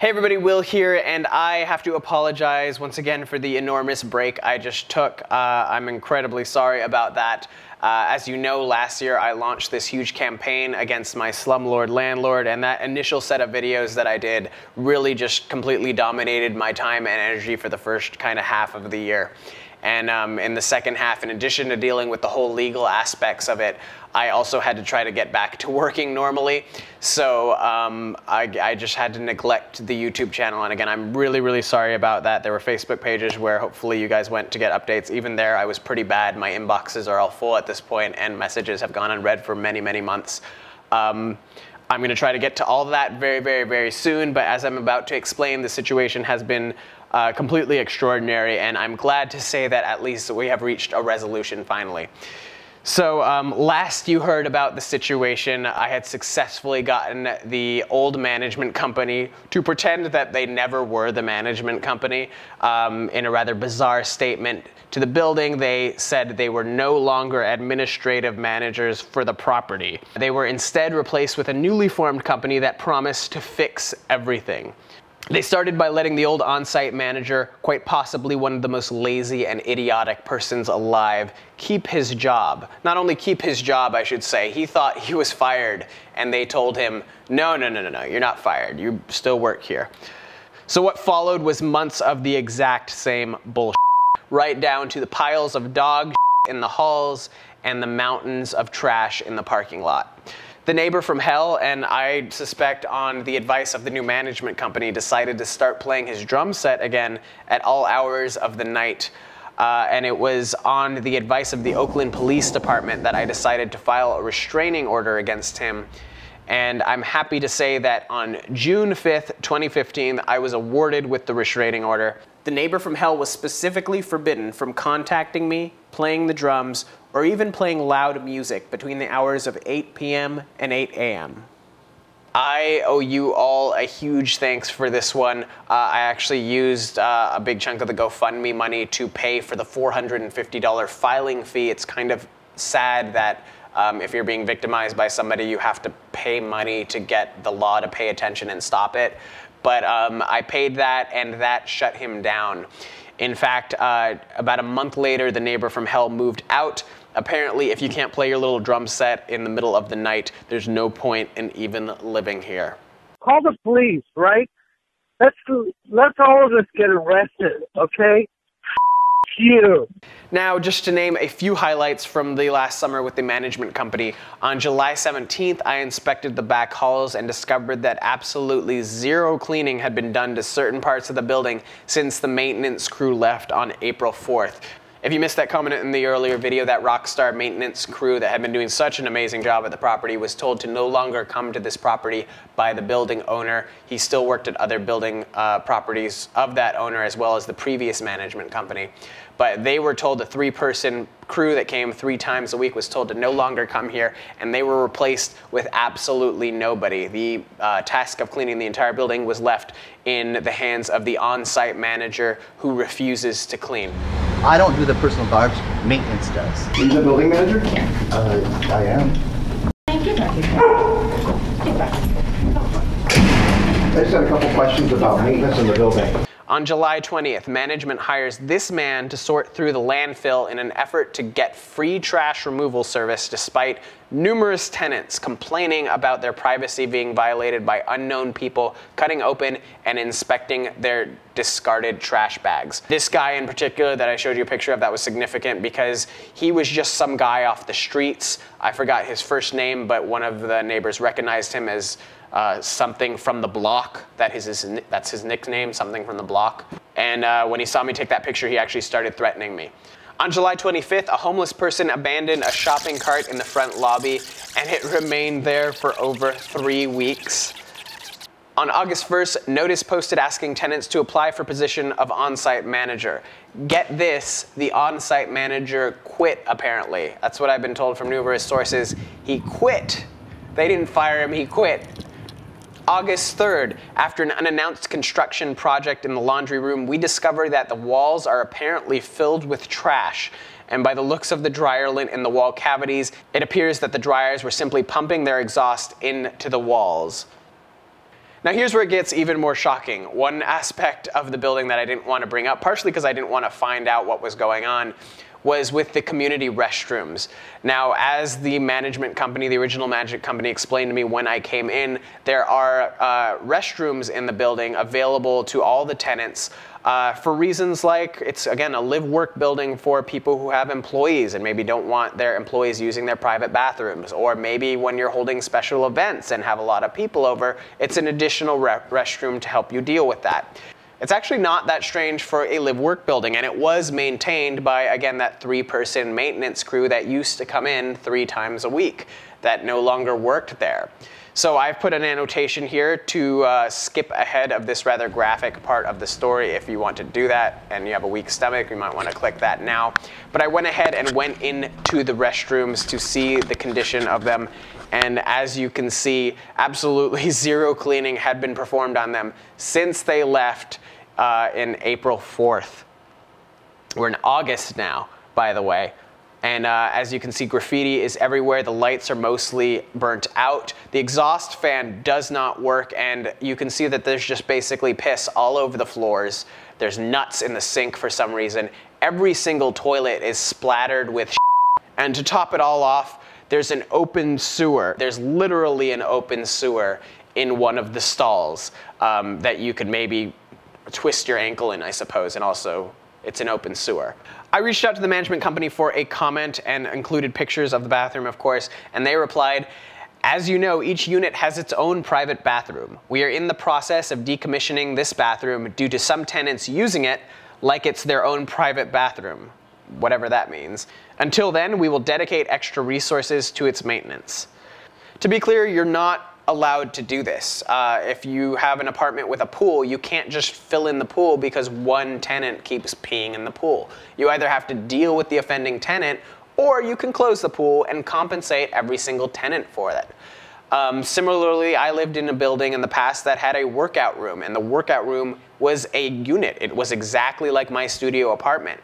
Hey everybody, Will here, and I have to apologize once again for the enormous break I just took. I'm incredibly sorry about that. As you know, last year I launched this huge campaign against my Slumlord landlord, and that initial set of videos that I did really just completely dominated my time and energy for the first kind of half of the year. And in the second half, in addition to dealing with the whole legal aspects of it, I also had to try to get back to working normally. So I just had to neglect the YouTube channel. And again, I'm really, really sorry about that. There were Facebook pages where hopefully you guys went to get updates. Even there, I was pretty bad. My inboxes are all full at this point, and messages have gone unread for many, many months. I'm going to try to get to all of that very, very, very soon. But as I'm about to explain, the situation has been completely extraordinary, and I'm glad to say that at least we have reached a resolution finally. So last you heard about the situation, I had successfully gotten the old management company to pretend that they never were the management company. In a rather bizarre statement to the building, they said they were no longer administrative managers for the property. They were instead replaced with a newly formed company that promised to fix everything. They started by letting the old on-site manager, quite possibly one of the most lazy and idiotic persons alive, keep his job. Not only keep his job, I should say, he thought he was fired, and they told him, no, you're not fired, you still work here. So what followed was months of the exact same bullshit, right down to the piles of dog in the halls and the mountains of trash in the parking lot. The neighbor from hell, and I suspect on the advice of the new management company, decided to start playing his drum set again at all hours of the night. And it was on the advice of the Oakland Police Department that I decided to file a restraining order against him. And I'm happy to say that on June 5th, 2015, I was awarded with the restraining order. The neighbor from hell was specifically forbidden from contacting me, playing the drums, or even playing loud music between the hours of 8 p.m. and 8 a.m. I owe you all a huge thanks for this one. I actually used a big chunk of the GoFundMe money to pay for the $450 filing fee. It's kind of sad that if you're being victimized by somebody, you have to pay money to get the law to pay attention and stop it. But I paid that, and that shut him down. In fact, about a month later, the neighbor from hell moved out. Apparently, if you can't play your little drum set in the middle of the night, there's no point in even living here. Call the police, right? Let's all of us get arrested, okay? You. Now, just to name a few highlights from the last summer with the management company, on July 17th, I inspected the back halls and discovered that absolutely zero cleaning had been done to certain parts of the building since the maintenance crew left on April 4th. If you missed that comment in the earlier video, that rockstar maintenance crew that had been doing such an amazing job at the property was told to no longer come to this property by the building owner. He still worked at other building properties of that owner, as well as the previous management company. But they were told the three-person crew that came 3 times a week was told to no longer come here, and they were replaced with absolutely nobody. The task of cleaning the entire building was left in the hands of the on-site manager, who refuses to clean. I don't do the personal garbage, maintenance does. Are you the building manager? I am. Get back here. Get back. I just had a couple questions about maintenance in the building. On July 20th, management hires this man to sort through the landfill in an effort to get free trash removal service, despite numerous tenants complaining about their privacy being violated by unknown people cutting open and inspecting their discarded trash bags. This guy in particular that I showed you a picture of, that was significant because he was just some guy off the streets. I forgot his first name, but one of the neighbors recognized him as something from the block. That's his nickname, something from the block. And when he saw me take that picture, he actually started threatening me. On July 25th, a homeless person abandoned a shopping cart in the front lobby, and it remained there for over 3 weeks. On August 1st, notice posted asking tenants to apply for position of on-site manager. Get this, the on-site manager quit, apparently. That's what I've been told from numerous sources. He quit. They didn't fire him, he quit. August 3rd, after an unannounced construction project in the laundry room, we discovered that the walls are apparently filled with trash. And by the looks of the dryer lint in the wall cavities, it appears that the dryers were simply pumping their exhaust into the walls. Now here's where it gets even more shocking. One aspect of the building that I didn't want to bring up, partially because I didn't want to find out what was going on, was with the community restrooms. Now, as the management company, the original management company explained to me when I came in, there are restrooms in the building available to all the tenants for reasons like it's, again, a live-work building for people who have employees and maybe don't want their employees using their private bathrooms, or maybe when you're holding special events and have a lot of people over, it's an additional restroom to help you deal with that. It's actually not that strange for a live-work building, and it was maintained by, again, that 3-person maintenance crew that used to come in 3 times a week that no longer worked there. So I've put an annotation here to skip ahead of this rather graphic part of the story. If you want to do that and you have a weak stomach, you might want to click that now. But I went ahead and went into the restrooms to see the condition of them. And as you can see, absolutely zero cleaning had been performed on them since they left in April 4th. We're in August now, by the way. And as you can see, graffiti is everywhere. The lights are mostly burnt out. The exhaust fan does not work, and you can see that there's just basically piss all over the floors. There's nuts in the sink for some reason. Every single toilet is splattered with shit. And to top it all off, there's an open sewer. There's literally an open sewer in one of the stalls that you could maybe twist your ankle in, I suppose, and also it's an open sewer. I reached out to the management company for a comment and included pictures of the bathroom, of course, and they replied, "As you know, each unit has its own private bathroom. We are in the process of decommissioning this bathroom due to some tenants using it like it's their own private bathroom," whatever that means. "Until then, we will dedicate extra resources to its maintenance." To be clear, you're not allowed to do this. If you have an apartment with a pool, you can't just fill in the pool because one tenant keeps peeing in the pool. You either have to deal with the offending tenant, or you can close the pool and compensate every single tenant for it. Similarly, I lived in a building in the past that had a workout room, and the workout room was a unit. It was exactly like my studio apartment.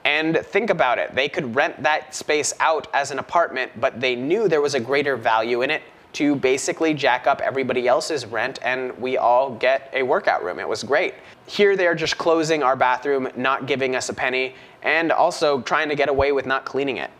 And think about it, they could rent that space out as an apartment, but they knew there was a greater value in it to basically jack up everybody else's rent, and we all get a workout room. It was great. Here they're just closing our bathroom, not giving us a penny, and also trying to get away with not cleaning it.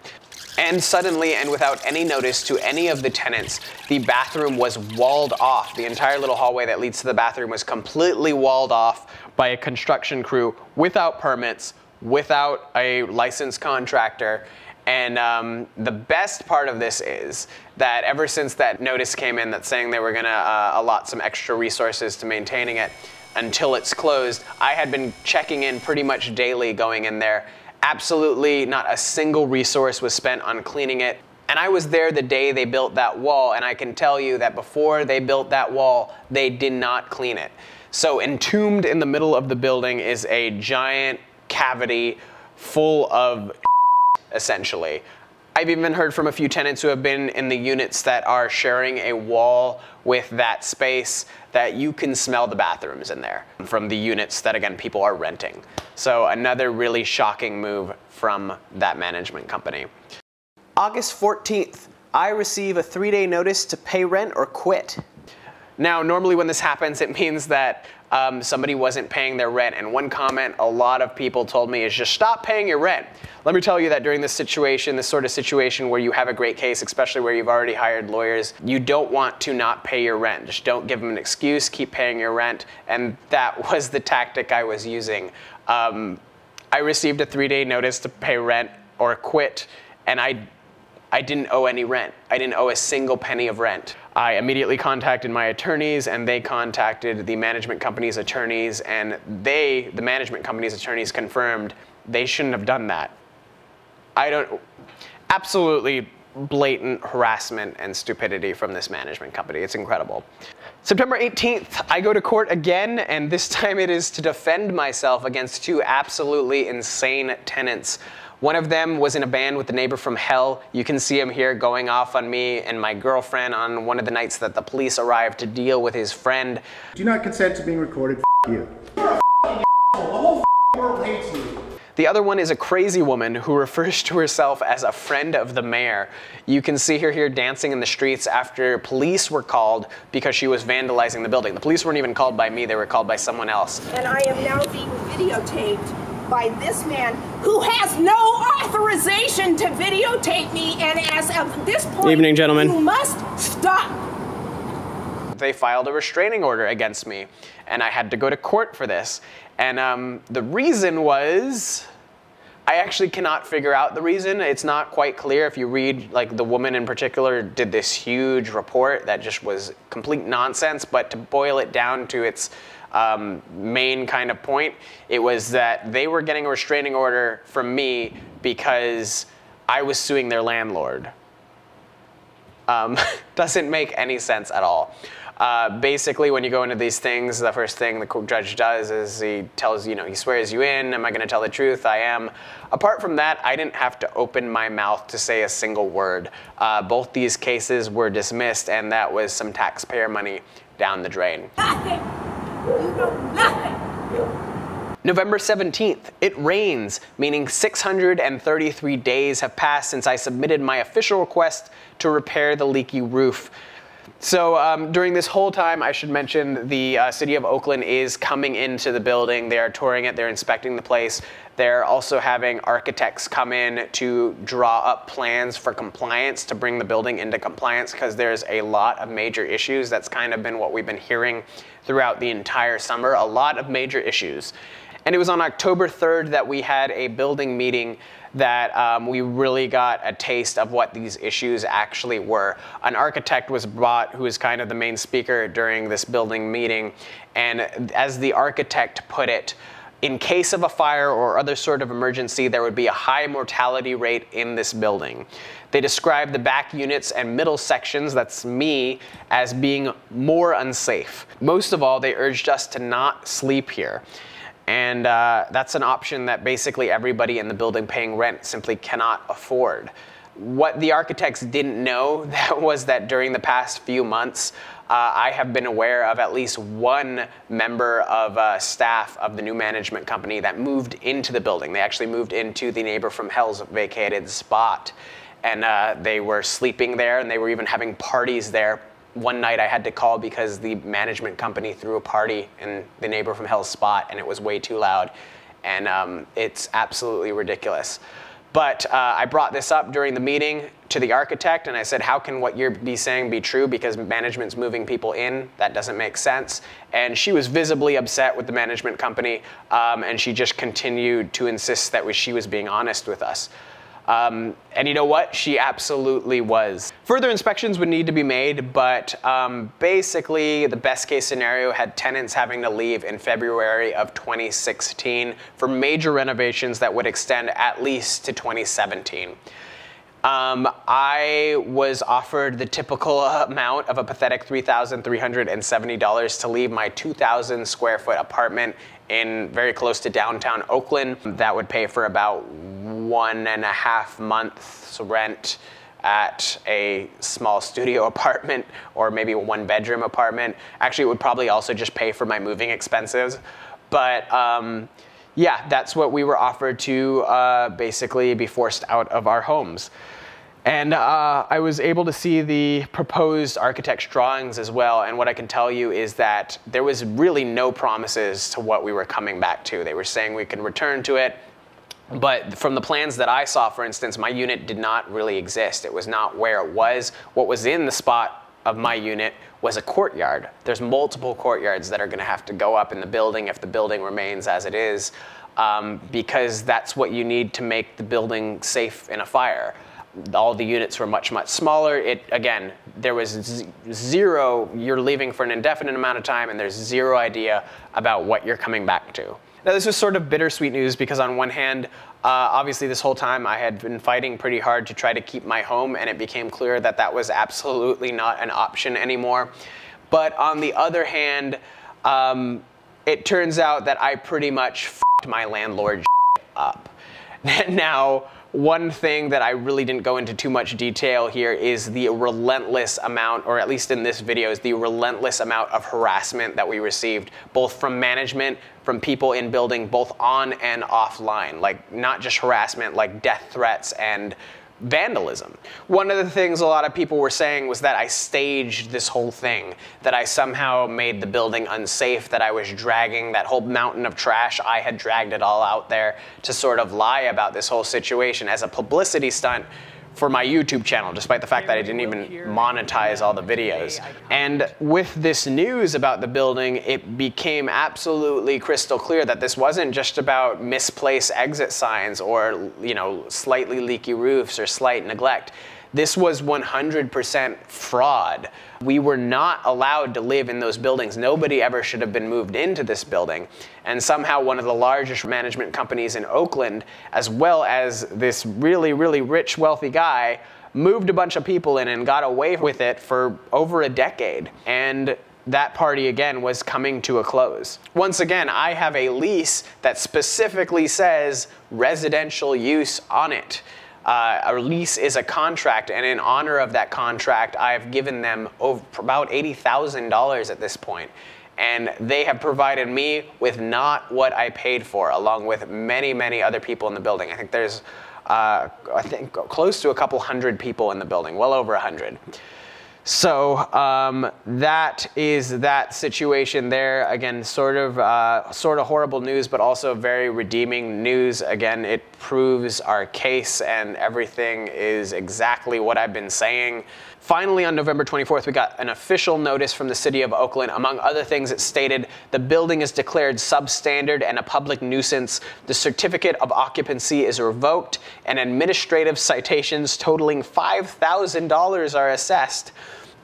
And suddenly, and without any notice to any of the tenants, the bathroom was walled off. The entire little hallway that leads to the bathroom was completely walled off by a construction crew without permits, without a licensed contractor. And the best part of this is that ever since that notice came in that's saying they were gonna allot some extra resources to maintaining it until it's closed, I had been checking in pretty much daily going in there. Absolutely not a single resource was spent on cleaning it. And I was there the day they built that wall, and I can tell you that before they built that wall, they did not clean it. So entombed in the middle of the building is a giant cavity full of essentially. I've even heard from a few tenants who have been in the units that are sharing a wall with that space that you can smell the bathrooms in there from the units that, again, people are renting. So another really shocking move from that management company. August 14th, I receive a 3-day notice to pay rent or quit. Now, normally when this happens, it means that somebody wasn't paying their rent. And one comment a lot of people told me is just stop paying your rent. Let me tell you that during this situation, this sort of situation where you have a great case, especially where you've already hired lawyers, you don't want to not pay your rent. Just don't give them an excuse, keep paying your rent. And that was the tactic I was using. I received a 3-day notice to pay rent or quit, and I didn't owe any rent. I didn't owe a single penny of rent. I immediately contacted my attorneys, and they contacted the management company's attorneys, and the management company's attorneys confirmed they shouldn't have done that. Absolutely blatant harassment and stupidity from this management company. It's incredible. September 18th, I go to court again, and this time it is to defend myself against 2 absolutely insane tenants. One of them was in a band with the neighbor from hell. You can see him here going off on me and my girlfriend on one of the nights that the police arrived to deal with his friend. Do not consent to being recorded. You. The The other one is a crazy woman who refers to herself as a friend of the mayor. You can see her here dancing in the streets after police were called because she was vandalizing the building. The police weren't even called by me, they were called by someone else. And I am now being videotaped by this man who has no authorization to videotape me, and as of this point, evening, gentlemen, you must stop. They filed a restraining order against me, and I had to go to court for this. And the reason was, I actually cannot figure out the reason. It's not quite clear. If you read, like, the woman in particular did this huge report that just was complete nonsense, but to boil it down to its main kind of point, it was that they were getting a restraining order from me because I was suing their landlord. Doesn't make any sense at all. Basically, when you go into these things, the first thing the judge does is he tells, he swears you in. Am I going to tell the truth? I am. Apart from that, I didn't have to open my mouth to say a single word. Both these cases were dismissed, and that was some taxpayer money down the drain. Nothing. You know nothing. November 17th, it rains, meaning 633 days have passed since I submitted my official request to repair the leaky roof. So during this whole time, I should mention the city of Oakland is coming into the building. They are touring it. They're inspecting the place. They're also having architects come in to draw up plans for compliance to bring the building into compliance, because there's a lot of major issues. That's kind of been what we've been hearing throughout the entire summer, a lot of major issues. And it was on October 3rd that we had a building meeting that we really got a taste of what these issues actually were. An architect was brought who was kind of the main speaker during this building meeting. And as the architect put it, in case of a fire or other sort of emergency, there would be a high mortality rate in this building. They described the back units and middle sections, that's me, as being more unsafe. Most of all, they urged us to not sleep here. And that's an option that basically everybody in the building paying rent simply cannot afford. What the architects didn't know was that during the past few months, I have been aware of at least one member of staff of the new management company that moved into the building. They actually moved into the Neighbor from Hell's vacated spot. And they were sleeping there, and they were even having parties there. One night I had to call because the management company threw a party in the Neighbor from Hell's spot, and it was way too loud. And it's absolutely ridiculous. But I brought this up during the meeting to the architect, and I said, how can what you're saying be true, because management's moving people in? That doesn't make sense. And she was visibly upset with the management company, and she just continued to insist that she was being honest with us. And you know what? She absolutely was. Further inspections would need to be made, but basically the best case scenario had tenants having to leave in February of 2016 for major renovations that would extend at least to 2017. I was offered the typical amount of a pathetic $3,370 to leave my 2,000 square foot apartment in very close to downtown Oakland. That would pay for about 1.5 months rent at a small studio apartment, or maybe a 1-bedroom apartment. Actually, it would probably also just pay for my moving expenses. But yeah, that's what we were offered to basically be forced out of our homes. And I was able to see the proposed architect's drawings as well, and what I can tell you is that there was really no promises to what we were coming back to. They were saying we can return to it, but from the plans that I saw, for instance, my unit did not really exist. It was not where it was. What was in the spot of my unit was a courtyard. There's multiple courtyards that are going to have to go up in the building if the building remains as it is, because that's what you need to make the building safe in a fire. All the units were much, much smaller. Again, there was zero, you're leaving for an indefinite amount of time, and there's zero idea about what you're coming back to. Now, this was sort of bittersweet news, because on one hand, obviously this whole time I had been fighting pretty hard to try to keep my home, and it became clear that that was absolutely not an option anymore. But on the other hand, it turns out that I pretty much f***ed my landlord up. Now, One thing that I really didn't go into too much detail here is the relentless amount, or at least in this video, is the relentless amount of harassment that we received, both from management, from people in building, both on and offline. Like, not just harassment, like death threats and vandalism. One of the things a lot of people were saying was that I staged this whole thing, that I somehow made the building unsafe, that I was dragging that whole mountain of trash. I had dragged it all out there to sort of lie about this whole situation as a publicity stunt for my YouTube channel, despite the fact that I didn't even monetize all the videos. And with this news about the building, it became absolutely crystal clear that this wasn't just about misplaced exit signs or, you know, slightly leaky roofs or slight neglect. This was 100% fraud. We were not allowed to live in those buildings. Nobody ever should have been moved into this building. And somehow one of the largest management companies in Oakland, as well as this really, really rich, wealthy guy, moved a bunch of people in and got away with it for over a decade. And that party, again, was coming to a close. Once again, I have a lease that specifically says residential use on it. A lease is a contract, and in honor of that contract, I've given them about $80,000 at this point. And they have provided me with not what I paid for, along with many, many other people in the building. I think there's, I think, close to a couple hundred people in the building, well over 100. So that is that situation there. Again, sort of horrible news, but also very redeeming news. Again, it proves our case, and everything is exactly what I've been saying. Finally, on November 24th, we got an official notice from the city of Oakland. Among other things, it stated the building is declared substandard and a public nuisance. The certificate of occupancy is revoked, and administrative citations totaling $5,000 are assessed.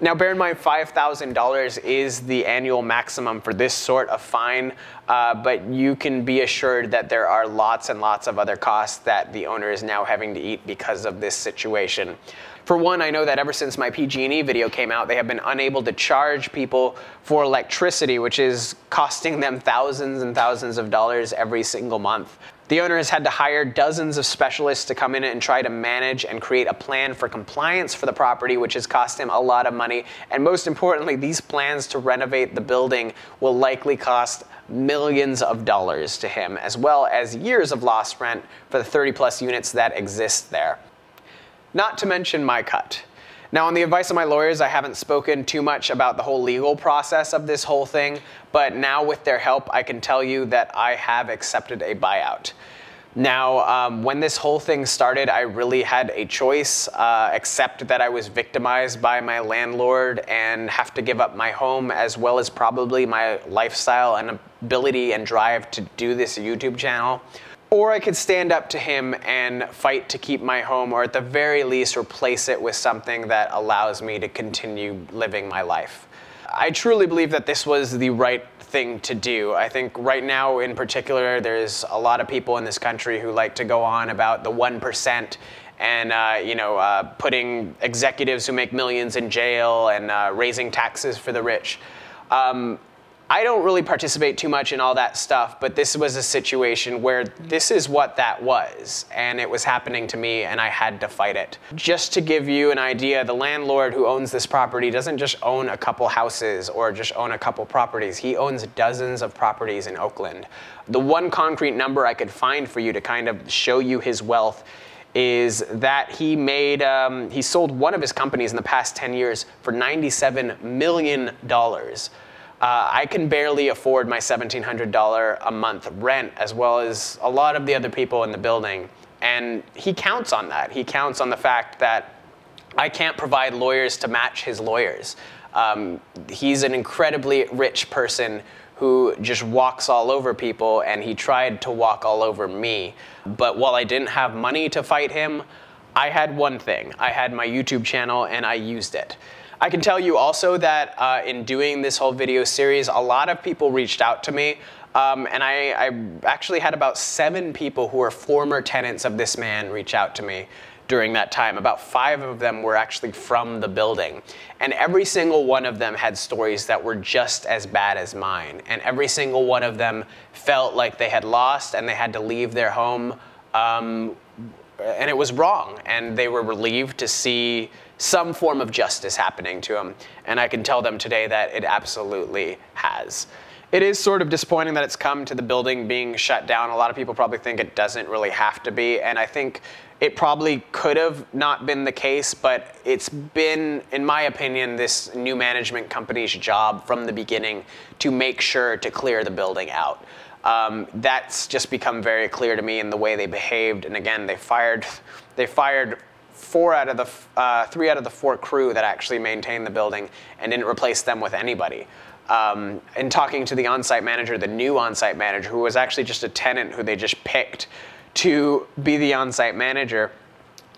Now, bear in mind, $5,000 is the annual maximum for this sort of fine, but you can be assured that there are lots and lots of other costs that the owner is now having to eat because of this situation. For one, I know that ever since my PG&E video came out, they have been unable to charge people for electricity, which is costing them thousands and thousands of dollars every single month. The owner has had to hire dozens of specialists to come in and try to manage and create a plan for compliance for the property, which has cost him a lot of money. And most importantly, these plans to renovate the building will likely cost millions of dollars to him, as well as years of lost rent for the 30+ units that exist there. Not to mention my cut. Now, on the advice of my lawyers, I haven't spoken too much about the whole legal process of this whole thing, but now with their help, I can tell you that I have accepted a buyout. Now, when this whole thing started, I really had a choice, except that I was victimized by my landlord and have to give up my home, as well as probably my lifestyle and ability and drive to do this YouTube channel. Or I could stand up to him and fight to keep my home, or at the very least replace it with something that allows me to continue living my life. I truly believe that this was the right thing to do. I think right now in particular, there's a lot of people in this country who like to go on about the 1% and putting executives who make millions in jail and raising taxes for the rich. I don't really participate too much in all that stuff, but this was a situation where this is what that was, and it was happening to me, and I had to fight it. Just to give you an idea, the landlord who owns this property doesn't just own a couple houses or just own a couple properties. He owns dozens of properties in Oakland. The one concrete number I could find for you to kind of show you his wealth is that he made, he sold one of his companies in the past 10 years for $97 million. I can barely afford my $1,700 a month rent, as well as a lot of the other people in the building. And he counts on that. He counts on the fact that I can't provide lawyers to match his lawyers. He's an incredibly rich person who just walks all over people, and he tried to walk all over me. But while I didn't have money to fight him, I had one thing. I had my YouTube channel, and I used it. I can tell you also that in doing this whole video series, a lot of people reached out to me, and I actually had about 7 people who were former tenants of this man reach out to me during that time. About 5 of them were actually from the building, and every single one of them had stories that were just as bad as mine, and every single one of them felt like they had lost and they had to leave their home and it was wrong, and they were relieved to see some form of justice happening to him. And I can tell them today that it absolutely has. It is sort of disappointing that it's come to the building being shut down. A lot of people probably think it doesn't really have to be, and I think it probably could have not been the case, but it's been, in my opinion, this new management company's job from the beginning to make sure to clear the building out. That's just become very clear to me in the way they behaved. And again, they fired 3 out of the 4 crew that actually maintained the building and didn't replace them with anybody. In talking to the on-site manager, the new on-site manager, who was actually just a tenant who they just picked to be the on-site manager,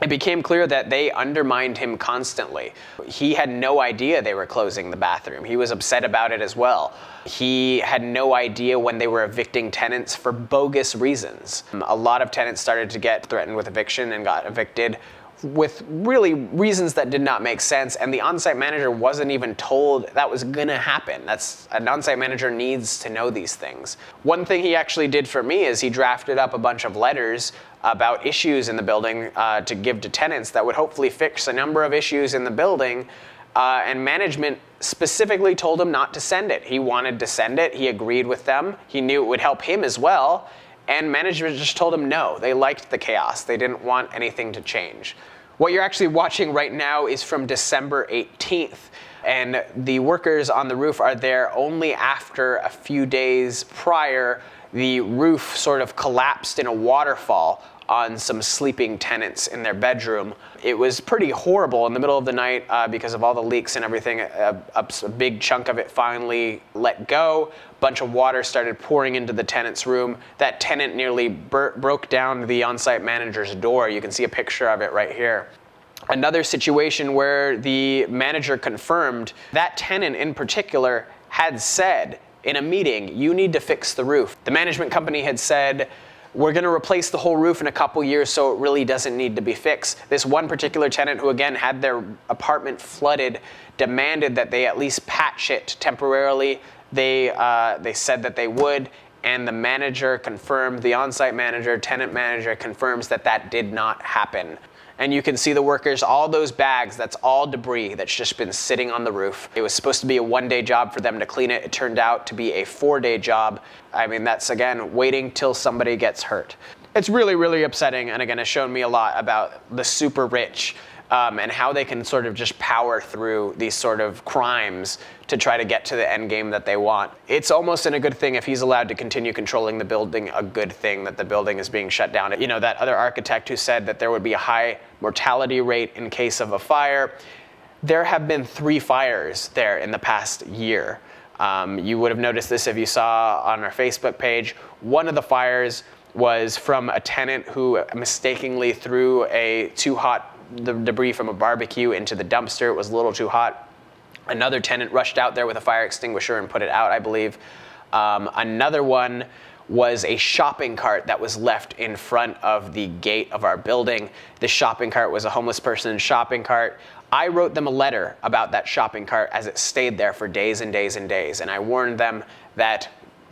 it became clear that they undermined him constantly. He had no idea they were closing the bathroom. He was upset about it as well. He had no idea when they were evicting tenants for bogus reasons. A lot of tenants started to get threatened with eviction and got evicted with really reasons that did not make sense, and the on-site manager wasn't even told that was gonna happen. An on-site manager needs to know these things. One thing he actually did for me is he drafted up a bunch of letters about issues in the building to give to tenants that would hopefully fix a number of issues in the building, and management specifically told him not to send it. He wanted to send it, he agreed with them, he knew it would help him as well, and management just told him no. They liked the chaos. They didn't want anything to change. What you're actually watching right now is from December 18th, and the workers on the roof are there only after a few days prior the roof sort of collapsed in a waterfall on some sleeping tenants in their bedroom. It was pretty horrible in the middle of the night because of all the leaks and everything. A big chunk of it finally let go. A bunch of water started pouring into the tenant's room. That tenant nearly broke down the on-site manager's door. You can see a picture of it right here. Another situation where the manager confirmed that tenant in particular had said in a meeting, "You need to fix the roof." The management company had said, "We're going to replace the whole roof in a couple years, so it really doesn't need to be fixed." This one particular tenant, who again had their apartment flooded, demanded that they at least patch it temporarily. They said that they would, and the manager confirmed, the on-site manager, tenant manager confirms that that did not happen. And you can see the workers, all those bags, that's all debris that's just been sitting on the roof. It was supposed to be a 1-day job for them to clean it. It turned out to be a 4-day job. I mean, that's, again, waiting till somebody gets hurt. It's really, really upsetting, and again, it's shown me a lot about the super rich and how they can sort of just power through these sort of crimes to try to get to the end game that they want. It's almost a good thing if he's allowed to continue controlling the building, a good thing that the building is being shut down. You know, that other architect who said that there would be a high mortality rate in case of a fire, there have been 3 fires there in the past year. You would have noticed this if you saw on our Facebook page. One of the fires was from a tenant who mistakenly threw the debris from a barbecue into the dumpster. It was a little too hot. Another tenant rushed out there with a fire extinguisher and put it out, I believe. Another one was a shopping cart that was left in front of the gate of our building. The shopping cart was a homeless person's shopping cart. I wrote them a letter about that shopping cart as it stayed there for days and days and days, and I warned them that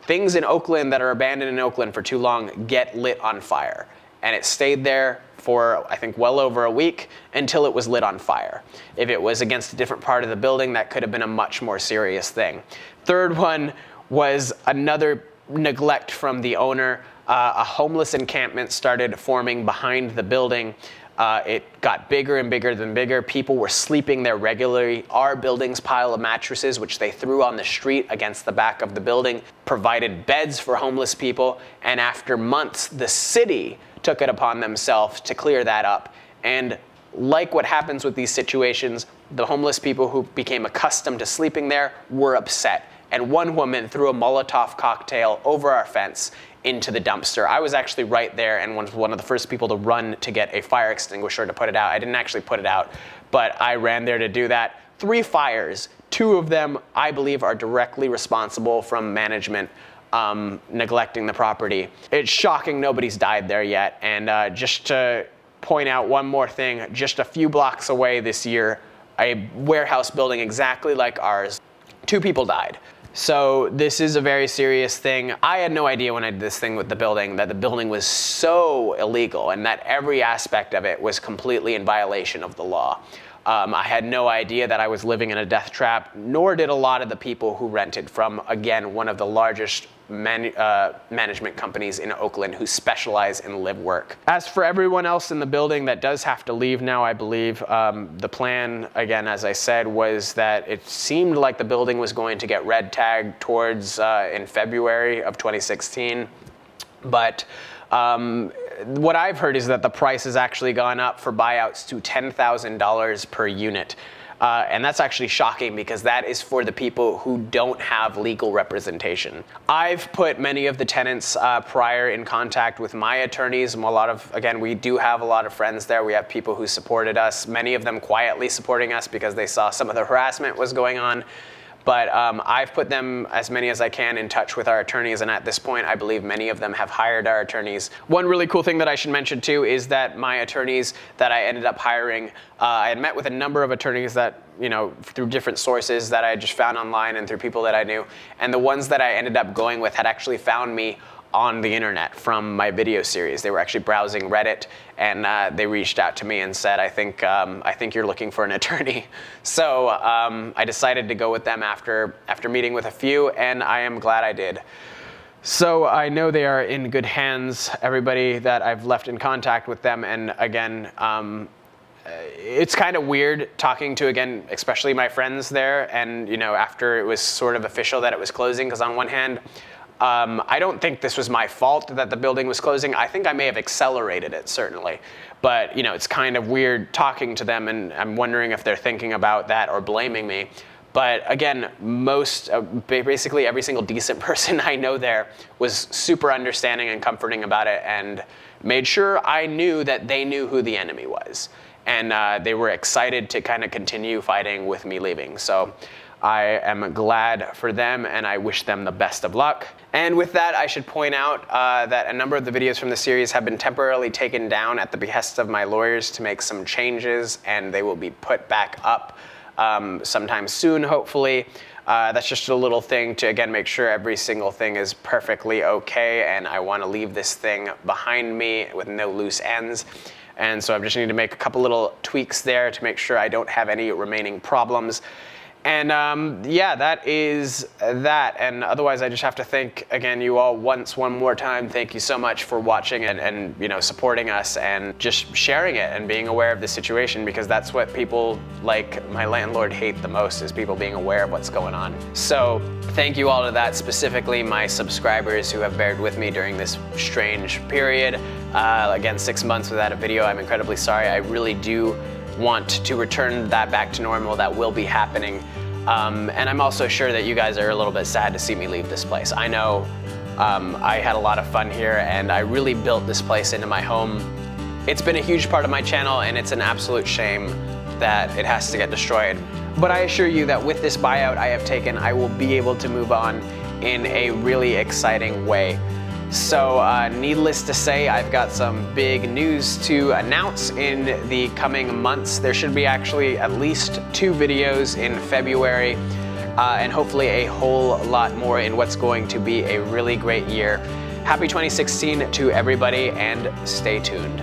things in Oakland that are abandoned in Oakland for too long get lit on fire. And it stayed there for, I think, well over a week until it was lit on fire. If it was against a different part of the building, that could have been a much more serious thing. Third one was another neglect from the owner. A homeless encampment started forming behind the building. It got bigger and bigger than bigger. People were sleeping there regularly. Our building's pile of mattresses, which they threw on the street against the back of the building, provided beds for homeless people. And after months, the city took it upon themselves to clear that up. And like what happens with these situations, the homeless people who became accustomed to sleeping there were upset. And one woman threw a Molotov cocktail over our fence into the dumpster. I was actually right there and was one of the first people to run to get a fire extinguisher to put it out. I didn't actually put it out, but I ran there to do that. 3 fires, 2 of them I believe are directly responsible from management neglecting the property. It's shocking nobody's died there yet. And just to point out one more thing, just a few blocks away this year, a warehouse building exactly like ours, 2 people died. So this is a very serious thing. I had no idea when I did this thing with the building that the building was so illegal and that every aspect of it was completely in violation of the law. I had no idea that I was living in a death trap, nor did a lot of the people who rented from, again, one of the largest management companies in Oakland who specialize in live work. As for everyone else in the building that does have to leave now, I believe, the plan, again, as I said, was that it seemed like the building was going to get red tagged towards in February of 2016. But what I've heard is that the price has actually gone up for buyouts to $10,000 per unit. And that's actually shocking because that is for the people who don't have legal representation. I've put many of the tenants prior in contact with my attorneys. Again, we do have a lot of friends there. We have people who supported us, many of them quietly supporting us because they saw some of the harassment was going on. But I've put them, as many as I can, in touch with our attorneys, and at this point, I believe many of them have hired our attorneys. One really cool thing that I should mention too is that my attorneys that I ended up hiring, I had met with a number of attorneys that, you know, through different sources that I just found online and through people that I knew, and the ones that I ended up going with had actually found me on the internet from my video series. They were actually browsing Reddit, and they reached out to me and said, I think you're looking for an attorney. So I decided to go with them after meeting with a few, and I am glad I did. So I know they are in good hands, everybody that I've left in contact with them, and again, it's kind of weird talking to, again, especially my friends there, and you know, after it was sort of official that it was closing, because on one hand, I don't think this was my fault that the building was closing. I think I may have accelerated it, certainly. But, you know, it's kind of weird talking to them, and I'm wondering if they're thinking about that or blaming me. But again, basically every single decent person I know there was super understanding and comforting about it and made sure I knew that they knew who the enemy was. And they were excited to kind of continue fighting with me leaving. So I am glad for them, and I wish them the best of luck. And with that, I should point out that a number of the videos from the series have been temporarily taken down at the behest of my lawyers to make some changes, and they will be put back up sometime soon, hopefully. That's just a little thing to, again, make sure every single thing is perfectly okay, and I want to leave this thing behind me with no loose ends. And so I just need to make a couple little tweaks there to make sure I don't have any remaining problems. And yeah, that is that. And otherwise, I just have to thank, again, you all one more time. Thank you so much for watching and you know, supporting us and just sharing it and being aware of the situation, because that's what people like my landlord hate the most, is people being aware of what's going on. So thank you all to that, specifically my subscribers who have bared with me during this strange period. Again, 6 months without a video. I'm incredibly sorry. I really do want to return that back to normal. That will be happening. And I'm also sure that you guys are a little bit sad to see me leave this place. I know I had a lot of fun here, and I really built this place into my home. It's been a huge part of my channel, and it's an absolute shame that it has to get destroyed. But I assure you that with this buyout I have taken, I will be able to move on in a really exciting way. So needless to say, I've got some big news to announce in the coming months. There should be actually at least 2 videos in February, and hopefully a whole lot more in what's going to be a really great year. Happy 2016 to everybody, and stay tuned.